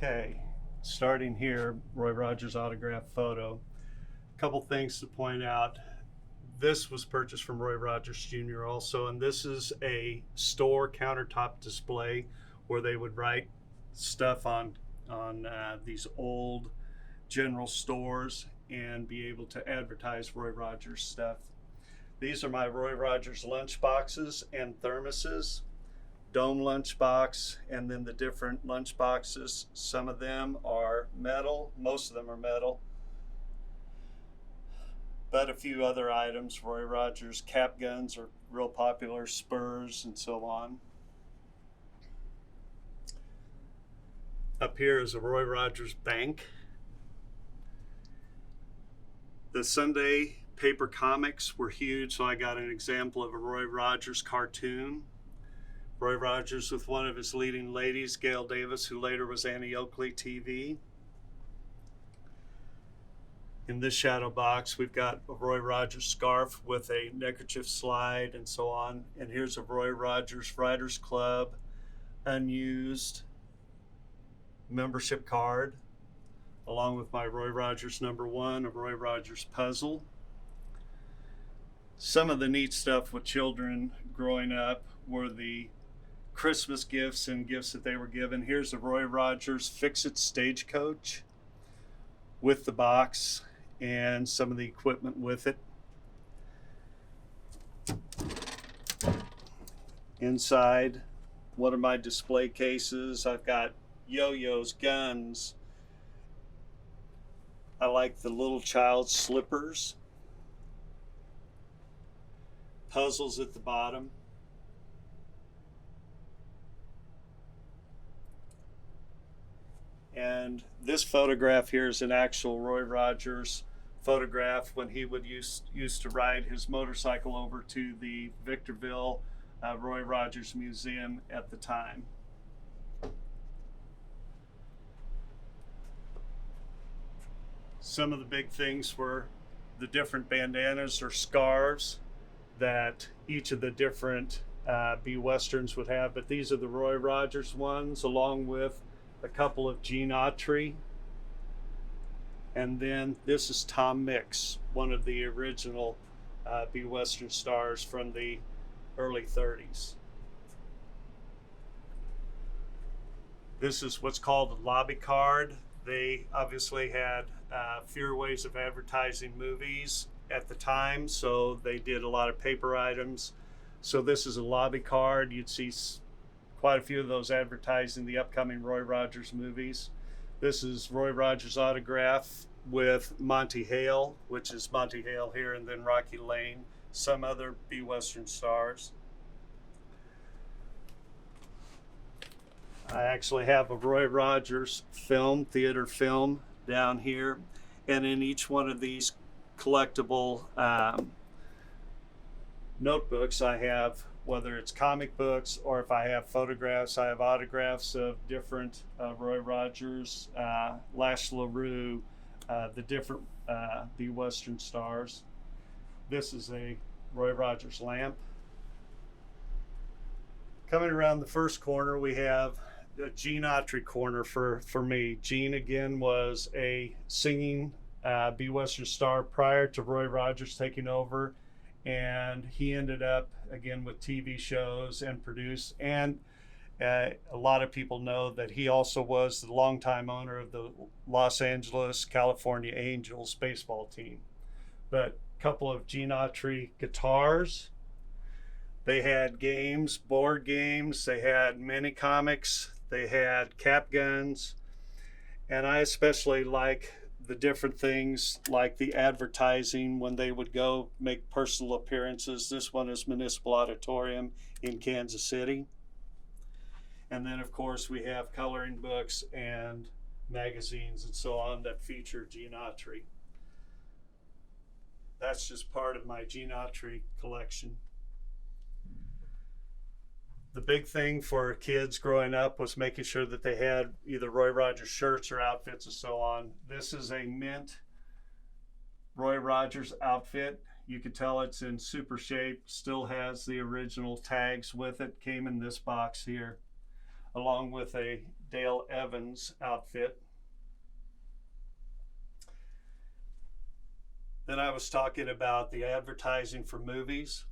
Okay, starting here, Roy Rogers autograph photo. Couple things to point out. This was purchased from Roy Rogers Jr. also, and this is a store countertop display where they would write stuff on these old general stores and be able to advertise Roy Rogers stuff. These are my Roy Rogers lunch boxes and thermoses. Dome lunchbox, and then the different lunch boxes. Some of them are metal, most of them are metal, but a few other items. Roy Rogers cap guns are real popular, spurs, and so on. Up here is a Roy Rogers bank. The Sunday paper comics were huge, so I got an example of a Roy Rogers cartoon. Roy Rogers with one of his leading ladies, Gail Davis, who later was Annie Oakley TV. In this shadow box, we've got a Roy Rogers scarf with a neckerchief slide and so on. And here's a Roy Rogers Writers Club unused membership card, along with my Roy Rogers #1, a Roy Rogers puzzle. Some of the neat stuff with children growing up were the Christmas gifts and gifts that they were given. Here's a Roy Rogers Fix-It stagecoach with the box and some of the equipment with it. Inside one of my display cases, I've got yo-yos, guns. I like the little child's slippers. Puzzles at the bottom. And this photograph here is an actual Roy Rogers photograph when he would used to ride his motorcycle over to the Victorville Roy Rogers Museum at the time. Some of the big things were the different bandanas or scarves that each of the different B-Westerns would have, but these are the Roy Rogers ones, along with a couple of Gene Autry. And then this is Tom Mix, one of the original B-Western stars from the early 30s. This is what's called a lobby card. They obviously had fewer ways of advertising movies at the time, so they did a lot of paper items. So this is a lobby card. You'd see quite a few of those advertising the upcoming Roy Rogers movies. This is Roy Rogers autograph with Monty Hale, which is Monty Hale here, and then Rocky Lane, some other B-Western stars. I actually have a Roy Rogers film, theater film, down here, and in each one of these collectible notebooks I have, whether it's comic books or if I have photographs, I have autographs of different Roy Rogers, Lash LaRue, the different B-Western stars. This is a Roy Rogers lamp. Coming around the first corner, we have a Gene Autry corner for me. Gene, again, was a singing B-Western star prior to Roy Rogers taking over, and he ended up again with TV shows and produced, and a lot of people know that he also was the longtime owner of the Los Angeles, California Angels baseball team. But a couple of Gene Autry guitars. They had games, board games, they had mini comics, they had cap guns, and I especially like the different things like the advertising when they would go make personal appearances. This one is Municipal Auditorium in Kansas City. And then of course we have coloring books and magazines and so on that feature Gene Autry. That's just part of my Gene Autry collection. The big thing for kids growing up was making sure that they had either Roy Rogers shirts or outfits and so on. This is a mint Roy Rogers outfit. You can tell it's in super shape, still has the original tags with it, came in this box here, along with a Dale Evans outfit. Then I was talking about the advertising for movies.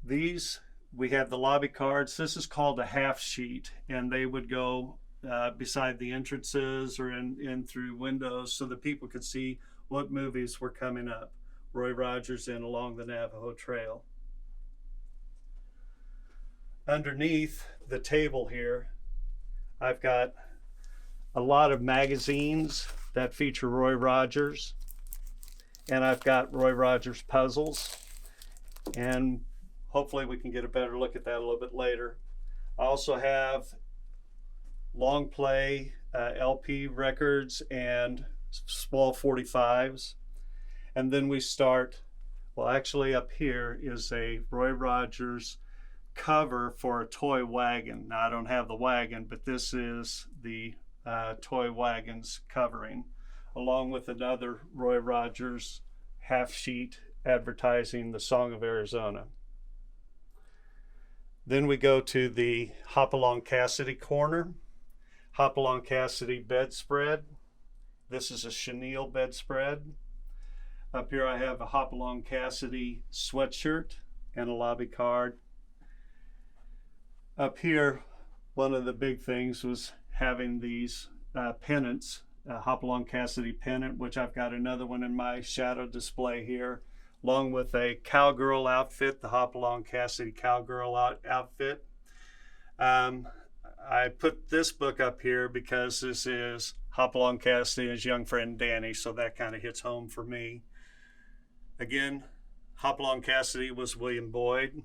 These, we have the lobby cards. This is called a half sheet, and they would go beside the entrances or in through windows so that people could see what movies were coming up. Roy Rogers and Along the Navajo Trail. Underneath the table here, I've got a lot of magazines that feature Roy Rogers, and I've got Roy Rogers puzzles, and hopefully we can get a better look at that a little bit later. I also have long play LP records and small 45s. And then we start, well, actually up here is a Roy Rogers cover for a toy wagon. Now I don't have the wagon, but this is the toy wagon's covering, along with another Roy Rogers half sheet advertising the Song of Arizona. Then we go to the Hopalong Cassidy corner. Hopalong Cassidy bedspread. This is a chenille bedspread. Up here I have a Hopalong Cassidy sweatshirt and a lobby card. Up here, one of the big things was having these pennants, a Hopalong Cassidy pennant, which I've got another one in my shadow display here, along with a cowgirl outfit, the Hopalong Cassidy cowgirl outfit. I put this book up here because this is Hopalong Cassidy and his young friend Danny, so that kind of hits home for me. Again, Hopalong Cassidy was William Boyd.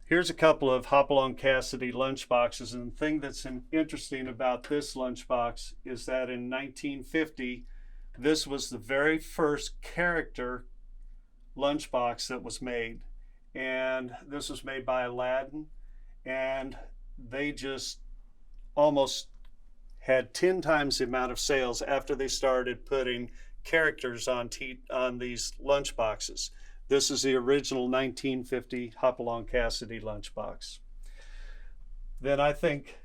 Here's a couple of Hopalong Cassidy lunchboxes, and the thing that's interesting about this lunchbox is that in 1950, this was the very first character lunchbox that was made, and this was made by Aladdin, and they just almost had 10 times the amount of sales after they started putting characters on these lunchboxes. This is the original 1950 Hopalong Cassidy lunchbox. Then I think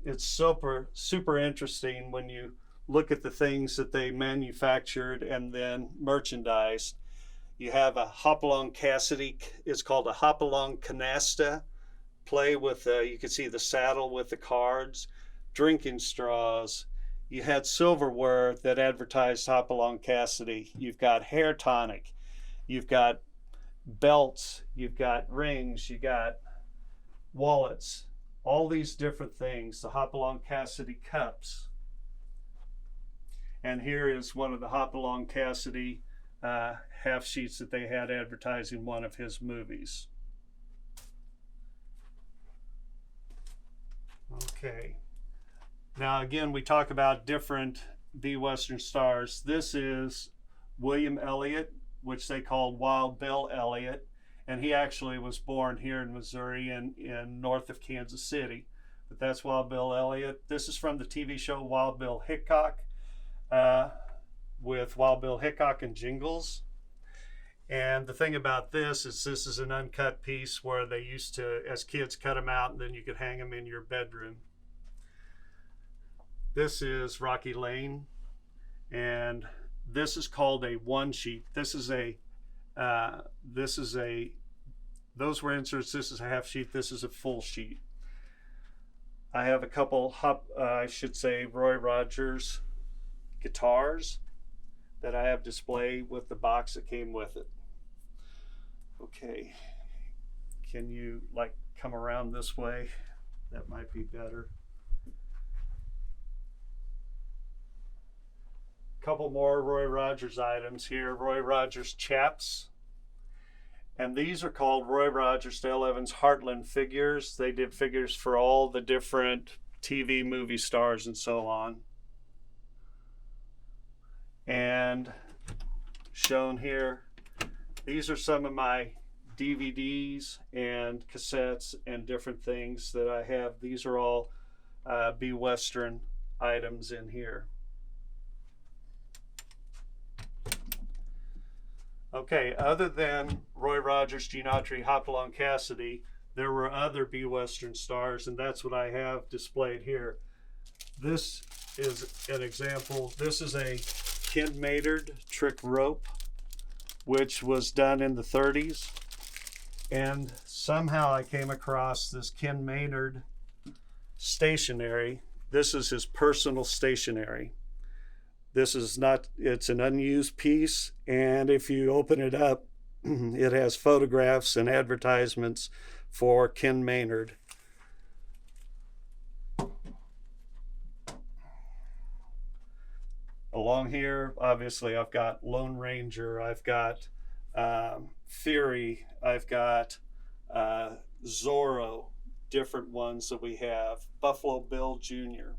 it's super interesting when you look at the things that they manufactured and then merchandised. You have a Hopalong Cassidy, it's called a Hopalong canasta, play with, you can see the saddle with the cards, drinking straws. You had silverware that advertised Hopalong Cassidy. You've got hair tonic. You've got belts. You've got rings. You got wallets. All these different things. The Hopalong Cassidy cups. And here is one of the Hopalong Cassidy half sheets that they had advertising one of his movies. Okay. Now again, we talk about different B-Western stars. This is William Elliott, which they called Wild Bill Elliott, and he actually was born here in Missouri in north of Kansas City. But that's Wild Bill Elliott. This is from the TV show Wild Bill Hickok, with Wild Bill Hickok and Jingles. And the thing about this is an uncut piece where they used to, as kids, cut them out and then you could hang them in your bedroom. This is Rocky Lane, and this is called a one sheet. This is a, those were inserts. This is a half sheet. This is a full sheet. I have a couple, I should say, Roy Rogers guitars that I have displayed with the box that came with it. Okay, can you like come around this way? That might be better. Couple more Roy Rogers items here. Roy Rogers chaps. And these are called Roy Rogers Dale Evans Heartland figures. They did figures for all the different TV movie stars and so on. And shown here, these are some of my DVDs and cassettes and different things that I have. These are all B-Western items in here. Okay, other than Roy Rogers, Gene Autry, Hopalong Cassidy, there were other B Western stars, and that's what I have displayed here. This is an example. This is a Ken Maynard trick rope, which was done in the 30s. And somehow I came across this Ken Maynard stationery. This is his personal stationery. This is not, it's an unused piece. And if you open it up, it has photographs and advertisements for Ken Maynard. Along here, obviously, I've got Lone Ranger, I've got Fury, I've got Zorro, different ones that we have, Buffalo Bill Jr.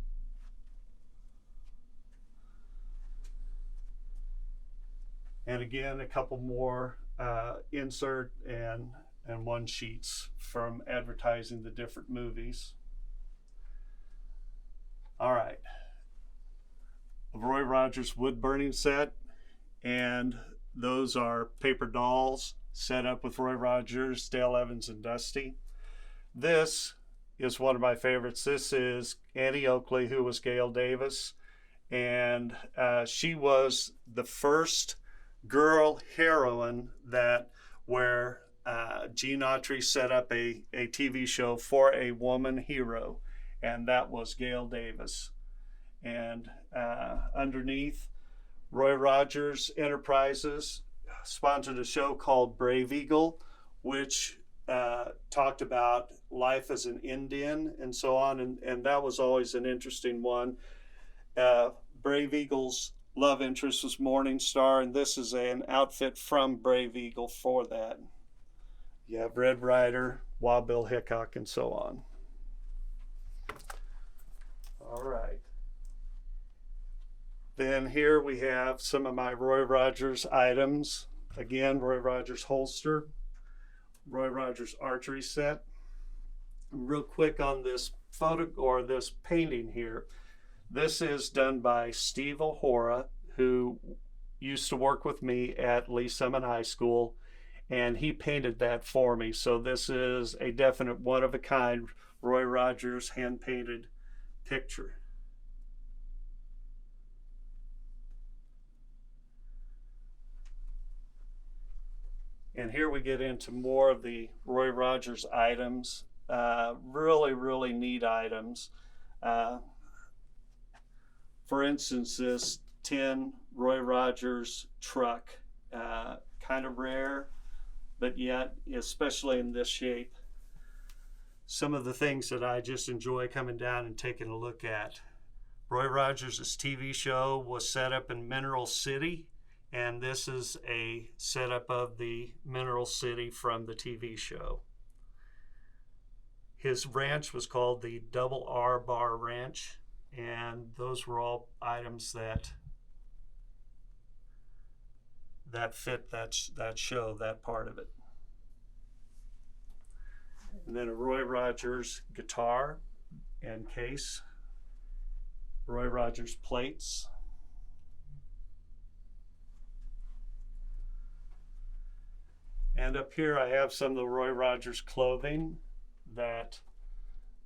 And again, a couple more insert and one sheets from advertising the different movies. All right. Roy Rogers wood burning set, and those are paper dolls set up with Roy Rogers, Dale Evans, and Dusty. This is one of my favorites. This is Annie Oakley, who was Gail Davis, and she was the first girl heroine where Gene Autry set up a TV show for a woman hero, and that was Gail Davis. And underneath, Roy Rogers Enterprises sponsored a show called Brave Eagle, which talked about life as an Indian and so on, and that was always an interesting one. Brave Eagle's love interest was Morning Star, and this is an outfit from Brave Eagle for that. You have Red Ryder, Wild Bill Hickok, and so on. All right. Then here we have some of my Roy Rogers items. Again, Roy Rogers holster, Roy Rogers archery set. Real quick on this photo or this painting here. This is done by Steve O'Hora, who used to work with me at Lee Summit High School, and he painted that for me. So this is a definite one-of-a-kind Roy Rogers hand-painted picture. And here we get into more of the Roy Rogers items. Really, really neat items. For instance, this tin Roy Rogers truck, kind of rare, but yet, especially in this shape, some of the things that I just enjoy coming down and taking a look at. Roy Rogers' TV show was set up in Mineral City, and this is a setup of the Mineral City from the TV show. His ranch was called the Double R Bar Ranch, and those were all items that fit that show, that part of it. And then a Roy Rogers guitar and case, Roy Rogers plates, and up here I have some of the Roy Rogers clothing that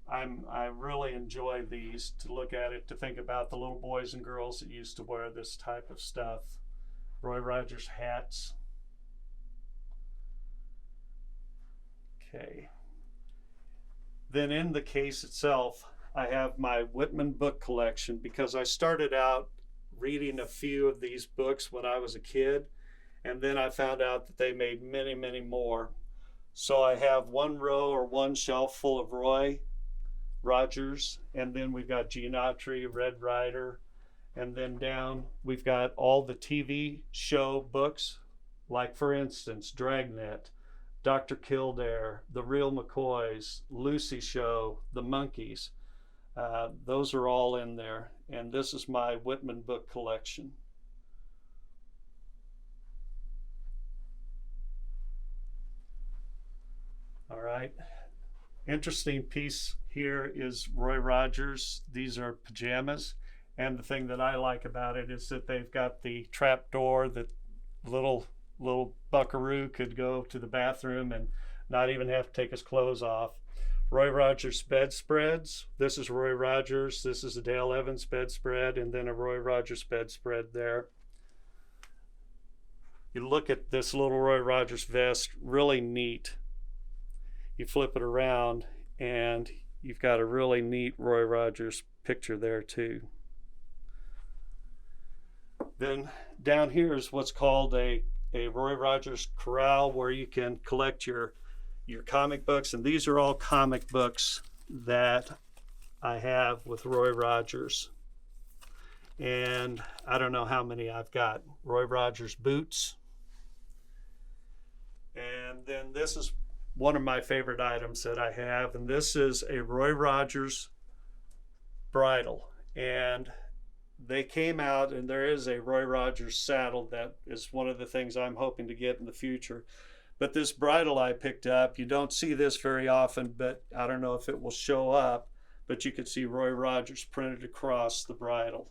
I really enjoy these, to look at it, to think about the little boys and girls that used to wear this type of stuff. Roy Rogers hats. Okay. Then in the case itself, I have my Whitman book collection, because I started out reading a few of these books when I was a kid, and then I found out that they made many, many more. So I have one row or one shelf full of Roy Rogers, and then we've got Gene Autry, Red Ryder, and then down we've got all the TV show books, like for instance Dragnet, Dr. Kildare, The Real McCoys, Lucy Show, The Monkees. Those are all in there, and this is my Whitman book collection. All right, interesting piece here is Roy Rogers. These are pajamas, and the thing that I like about it is that they've got the trap door that little buckaroo could go to the bathroom and not even have to take his clothes off. Roy Rogers bedspreads. This is Roy Rogers. This is a Dale Evans bedspread, and then a Roy Rogers bedspread there. You look at this little Roy Rogers vest, really neat. You flip it around, and you've got a really neat Roy Rogers picture there too. Then down here is what's called a Roy Rogers corral, where you can collect your comic books, and these are all comic books that I have with Roy Rogers. And I don't know how many I've got. Roy Rogers boots. And then this is one of my favorite items that I have, and this is a Roy Rogers bridle. And they came out, and there is a Roy Rogers saddle that is one of the things I'm hoping to get in the future. But this bridle I picked up, you don't see this very often, but I don't know if it will show up, but you could see Roy Rogers printed across the bridle.